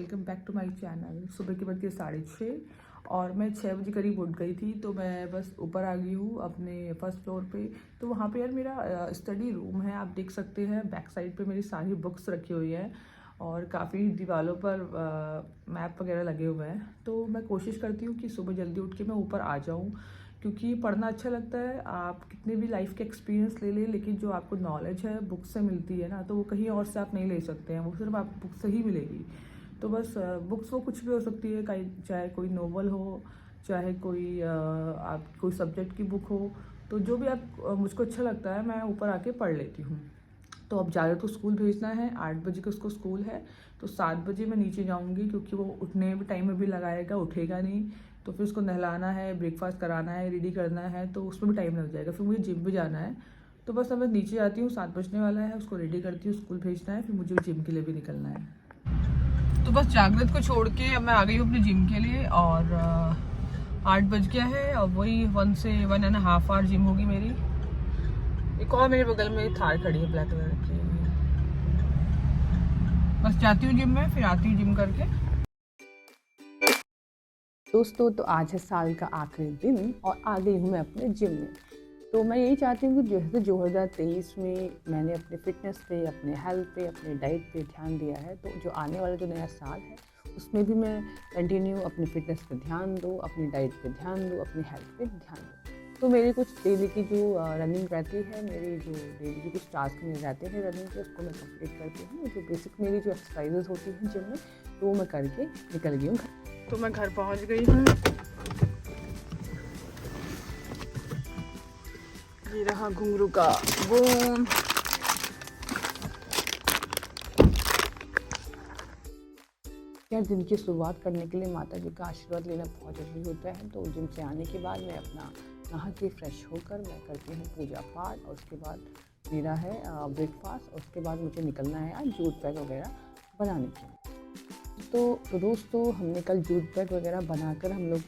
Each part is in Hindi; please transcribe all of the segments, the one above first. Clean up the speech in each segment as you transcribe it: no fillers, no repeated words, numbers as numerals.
Welcome back to my channel. सुबह की बजती 6:30 और मैं 6 बजे करीब उठ गई थी, तो मैं बस ऊपर आ गई हूँ अपने फर्स्ट फ्लोर पे। तो वहाँ पे यार मेरा स्टडी रूम है, आप देख सकते हैं। बैक साइड पे मेरी सारी बुक्स रखी हुई हैं और काफ़ी दीवारों पर मैप वगैरह लगे हुए हैं। तो मैं कोशिश करती हूँ कि सुबह जल्दी उठ के मैं ऊपर आ जाऊँ, क्योंकि पढ़ना अच्छा लगता है। आप कितने भी लाइफ के एक्सपीरियंस ले लें, लेकिन जो आपको नॉलेज है बुक से मिलती है ना, तो वो कहीं और से आप नहीं ले सकते हैं, वो सिर्फ आपको बुक से ही मिलेगी। तो बस बुक्स वो कुछ भी हो सकती है, चाहे कोई नोवेल हो, चाहे कोई आप कोई सब्जेक्ट की बुक हो। तो जो भी आप मुझको अच्छा लगता है मैं ऊपर आके पढ़ लेती हूँ। तो अब ज़्यादा तो स्कूल भेजना है, 8 बजे का उसको स्कूल है, तो 7 बजे मैं नीचे जाऊँगी, क्योंकि वो उठने में टाइम में भी लगाएगा, उठेगा नहीं। तो फिर उसको नहलाना है, ब्रेकफास्ट कराना है, रेडी करना है, तो उसमें भी टाइम लग जाएगा। फिर मुझे जिम भी जाना है। तो बस अब मैं नीचे आती हूँ, 7 बजने वाला है, उसको रेडी करती हूँ, स्कूल भेजना है, फिर मुझे जिम के लिए भी निकलना है। तो बस जागृत को छोड़ के अब मैं आ गई हूँ अपने जिम के लिए, और 8 बज गया है और वही 1 से 1.5 आवर जिम होगी मेरी। एक और मेरे बगल में थार खड़ी है ब्लैक कलर की। बस जाती हूँ जिम में, फिर आती हूँ जिम करके। दोस्तों, तो आज है साल का आखिरी दिन और आ गई हूँ मैं अपने जिम में। तो मैं यही चाहती हूँ कि जैसे 2023 में मैंने अपने फिटनेस पे, अपने हेल्थ पे, अपने डाइट पे ध्यान दिया है, तो जो आने वाला जो नया साल है उसमें भी मैं कंटिन्यू अपनी फिटनेस पे ध्यान दूँ, अपनी डाइट पे ध्यान दूँ, अपनी हेल्थ पे ध्यान दूँ। तो मेरी कुछ डेली की जो रनिंग रहती है, मेरी जो डेली की कुछ टास्क मेरे रहते हैं रनिंग के, उसको मैं कंप्लीट करती हूँ। जो बेसिक मेरी जो एक्सरसाइजेज होती हैं जिम में, तो वो मैं करके निकल गई हूँ। तो मैं घर पहुँच गई हूँ। ये रहा घुंघरू का बूम। यार, दिन की शुरुआत करने के लिए माता जी का आशीर्वाद लेना बहुत जरूरी होता है। तो जिम से आने के बाद मैं अपना नहा के फ्रेश होकर मैं करती हूँ पूजा पाठ, और उसके बाद मेरा है ब्रेकफास्ट, और उसके बाद मुझे निकलना है आज जूट बैग वगैरह बनाने के लिए। तो दोस्तों, हमने कल जूट बैग वगैरह बनाकर हम लोग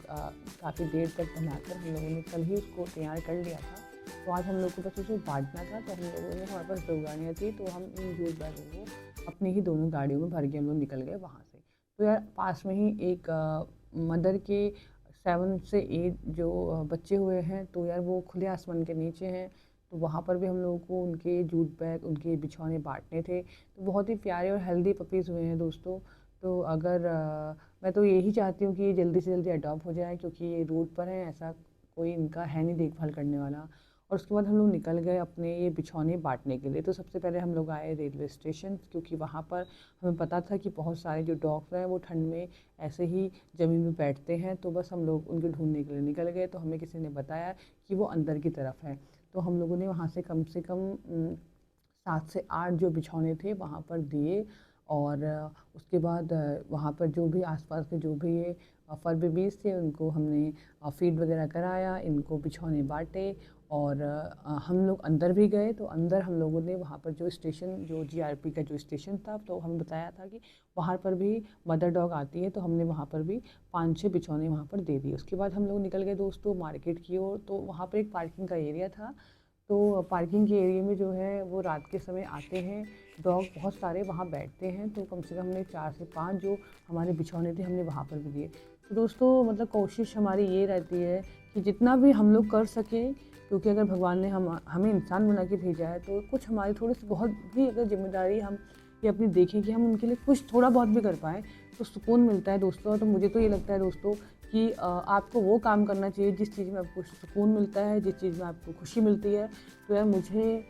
काफ़ी देर तक बनाकर हम लोगों ने कल ही उसको तैयार कर लिया था। तो आज हम लोग को बस उसको बांटना था। तो हम लोगों ने, हमारे पास 2 गाड़ियाँ थी, तो हम इन जूट बैगों को अपनी ही दोनों गाड़ियों में भर के हम लोग निकल गए वहाँ से। तो यार, पास में ही एक मदर के 7 से 8 जो बच्चे हुए हैं, तो यार वो खुले आसमान के नीचे हैं। तो वहाँ पर भी हम लोगों को उनके जूट बैग, उनके बिछौने बांटने थे। तो बहुत ही प्यारे और हेल्दी पपीज़ हुए हैं दोस्तों। तो अगर मैं तो यही चाहती हूँ कि ये जल्दी से जल्दी अडॉप्ट हो जाए, क्योंकि ये रोड पर है, ऐसा कोई इनका है नहीं देखभाल करने वाला। और उसके बाद हम लोग निकल गए अपने ये बिछौने बांटने के लिए। तो सबसे पहले हम लोग आए रेलवे स्टेशन, क्योंकि वहाँ पर हमें पता था कि बहुत सारे जो डॉग्स हैं वो ठंड में ऐसे ही ज़मीन में बैठते हैं। तो बस हम लोग उनको ढूंढने के लिए निकल गए। तो हमें किसी ने बताया कि वो अंदर की तरफ है। तो हम लोगों ने वहाँ से कम 7 से 8 जो बिछौने थे वहाँ पर दिए। और उसके बाद वहाँ पर जो भी आसपास के जो भी ये फर बेबीज़ थे, उनको हमने फीड वगैरह कराया, इनको बिछौने बांटे। और हम लोग अंदर भी गए। तो अंदर हम लोगों ने वहाँ पर जो स्टेशन, जो जीआरपी का जो स्टेशन था, तो हमें बताया था कि वहाँ पर भी मदर डॉग आती है। तो हमने वहाँ पर भी 5-6 बिछौने वहाँ पर दे दिए। उसके बाद हम लोग निकल गए दोस्तों मार्केट की ओर। तो वहाँ पर एक पार्किंग का एरिया था। तो पार्किंग के एरिया में जो है वो रात के समय आते हैं डॉग, बहुत सारे वहाँ बैठते हैं। तो कम से कम हमने 4 से 5 जो हमारे बिछौने थे हमने वहाँ पर भी दिए। तो दोस्तों, मतलब कोशिश हमारी ये रहती है कि जितना भी हम लोग कर सकें, क्योंकि अगर भगवान ने हमें इंसान बना के भेजा है, तो कुछ हमारी थोड़ी सी बहुत भी अगर जिम्मेदारी हम ये अपनी देखें कि हम उनके लिए कुछ थोड़ा बहुत भी कर पाएँ, तो सुकून मिलता है दोस्तों। तो मुझे तो ये लगता है दोस्तों कि आपको वो काम करना चाहिए जिस चीज़ में आपको सुकून मिलता है, जिस चीज़ में आपको खुशी मिलती है। तो यार, मुझे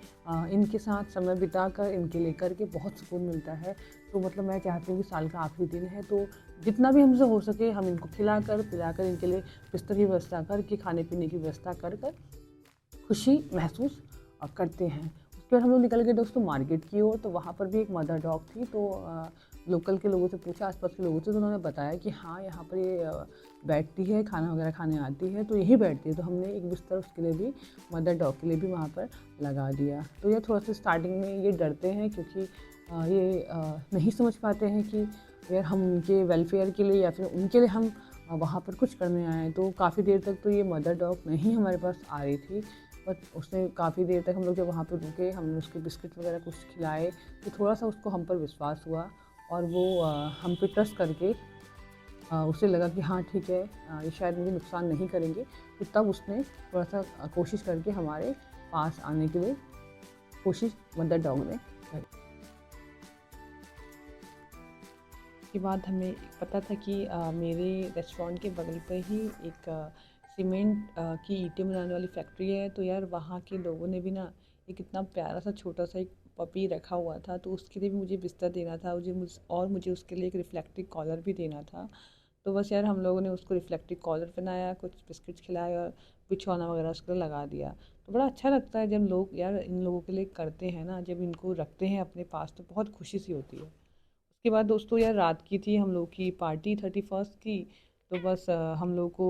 इनके साथ समय बिताकर, इनके लेकर के बहुत सुकून मिलता है। तो मतलब मैं चाहती हूँ कि साल का आखिरी दिन है, तो जितना भी हमसे हो सके हम इनको खिलाकर पिलाकर, इनके लिए बिस्तर की व्यवस्था करके, खाने पीने की व्यवस्था कर कर खुशी महसूस करते हैं। उसके बाद हम लोग निकल गए दोस्तों मार्केट की ओर। तो वहाँ पर भी एक मदर डॉग थी। तो लोकल के लोगों से पूछा, आसपास के लोगों से, तो उन्होंने बताया कि हाँ, यहाँ पर ये बैठती है, खाना वगैरह खाने आती है, तो यही बैठती है। तो हमने एक बिस्तर उसके लिए भी, मदर डॉग के लिए भी वहाँ पर लगा दिया। तो ये थोड़ा सा स्टार्टिंग में ये डरते हैं, क्योंकि ये नहीं समझ पाते हैं कि यार हम उनके वेलफेयर के लिए या फिर उनके लिए हम वहाँ पर कुछ करने आए हैं। तो काफ़ी देर तक तो ये मदर डॉग नहीं हमारे पास आ रही थी, बट उसने काफ़ी देर तक, हम लोग जब वहाँ पे रुके, हमने उसके बिस्किट वगैरह कुछ खिलाए, तो थोड़ा सा उसको हम पर विश्वास हुआ। और वो हम पे ट्रस्ट करके उसे लगा कि हाँ ठीक है, ये शायद मुझे नुकसान नहीं करेंगे, तो तब उसने थोड़ा सा कोशिश करके हमारे पास आने के लिए कोशिश मदर डॉग ने करी। उसके बाद हमें पता था कि मेरे रेस्टोरेंट के बगल पे ही एक सीमेंट की ईंटें बनाने वाली फैक्ट्री है। तो यार वहाँ के लोगों ने भी ना एक इतना प्यारा सा छोटा सा एक पपी रखा हुआ था, तो उसके लिए भी मुझे बिस्तर देना था, मुझे उसके लिए एक रिफ्लेक्टिव कॉलर भी देना था। तो बस यार हम लोगों ने उसको रिफ्लेक्टिव कॉलर पहनाया, कुछ बिस्किट्स खिलाए और बिछौना वगैरह उसके लिए लगा दिया। तो बड़ा अच्छा लगता है जब लोग यार इन लोगों के लिए करते हैं ना, जब इनको रखते हैं अपने पास तो बहुत खुशी सी होती है। उसके बाद दोस्तों यार रात की थी हम लोग की पार्टी 31st की। तो बस हम लोग को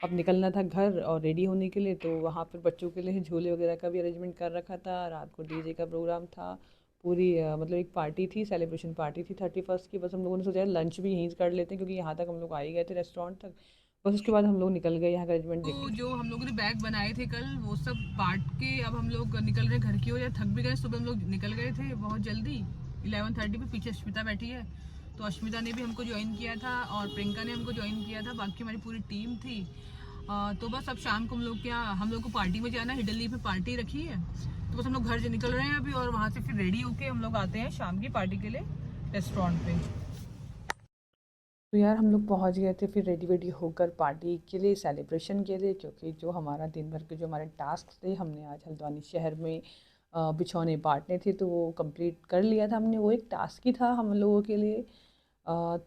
अब निकलना था घर और रेडी होने के लिए। तो वहाँ पर बच्चों के लिए झूले वगैरह का भी अरेंजमेंट कर रखा था, रात को डीजे का प्रोग्राम था, पूरी मतलब एक पार्टी थी, सेलिब्रेशन पार्टी थी 31st की। बस हम लोगों ने सोचा लंच भी यहीं से कर लेते हैं क्योंकि यहाँ तक हम लोग आ ही गए थे रेस्टोरेंट तक। बस उसके बाद हम लोग निकल गए यहाँ का अरेंजमेंट देख तो के। जो हम लोगों ने बैग बनाए थे कल वो सब बांट के अब हम लोग निकल रहे घर की ओर। थक भी गए, सुबह हम लोग निकल गए थे बहुत जल्दी 11:30 पे। पीछे अश्मिता बैठी है, तो अश्मिता ने भी हमको ज्वाइन किया था और प्रियंका ने हमको ज्वाइन किया था, बाकी हमारी पूरी टीम थी। तो बस अब शाम को हम लोग को पार्टी में जाना है, हिडन लीफ में पार्टी रखी है। तो बस हम लोग घर से निकल रहे हैं अभी और वहाँ से फिर रेडी होके हम लोग आते हैं शाम की पार्टी के लिए रेस्टोरेंट पे। तो यार हम लोग पहुंच गए थे फिर रेडी वेडी होकर पार्टी के लिए, सेलिब्रेशन के लिए, क्योंकि जो हमारा दिन भर के जो हमारे टास्क थे हमने आज हल्द्वानी शहर में बिछौने बांटने थे तो वो कंप्लीट कर लिया था हमने। वो एक टास्क ही था हम लोगों के लिए।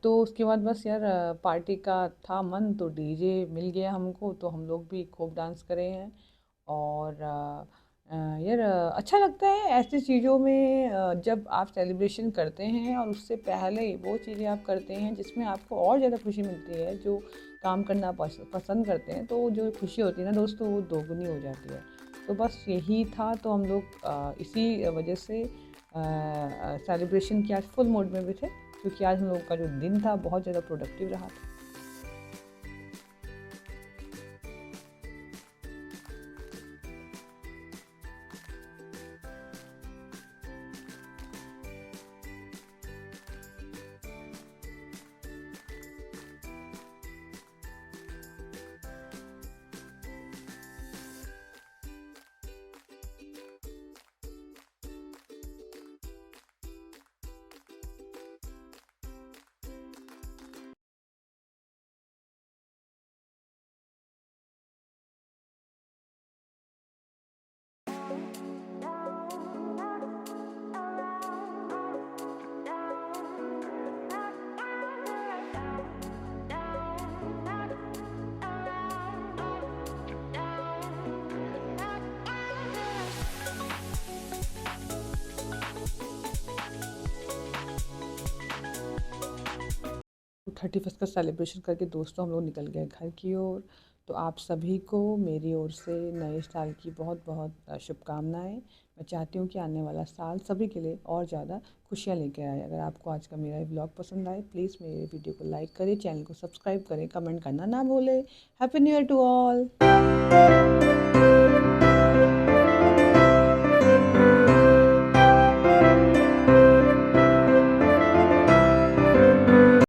तो उसके बाद बस यार पार्टी का था मन, तो डीजे मिल गया हमको, तो हम लोग भी खूब डांस करे हैं। और यार अच्छा लगता है ऐसी चीज़ों में जब आप सेलिब्रेशन करते हैं और उससे पहले वो चीज़ें आप करते हैं जिसमें आपको और ज़्यादा खुशी मिलती है। जो काम करना पसंद करते हैं तो जो खुशी होती है ना दोस्तों वो दोगुनी हो जाती है। तो बस यही था, तो हम लोग इसी वजह से सेलिब्रेशन की आज फुल मोड में भी थे, क्योंकि आज हम लोग का जो दिन था बहुत ज़्यादा प्रोडक्टिव रहा था। 31st का सेलिब्रेशन करके दोस्तों हम लोग निकल गए घर की ओर। तो आप सभी को मेरी ओर से नए साल की बहुत बहुत शुभकामनाएं। मैं चाहती हूँ कि आने वाला साल सभी के लिए और ज़्यादा खुशियाँ लेकर आए। अगर आपको आज का मेरा ब्लॉग पसंद आए प्लीज़ मेरे वीडियो को लाइक करें, चैनल को सब्सक्राइब करें, कमेंट करना ना भूलें। Happy new year to all.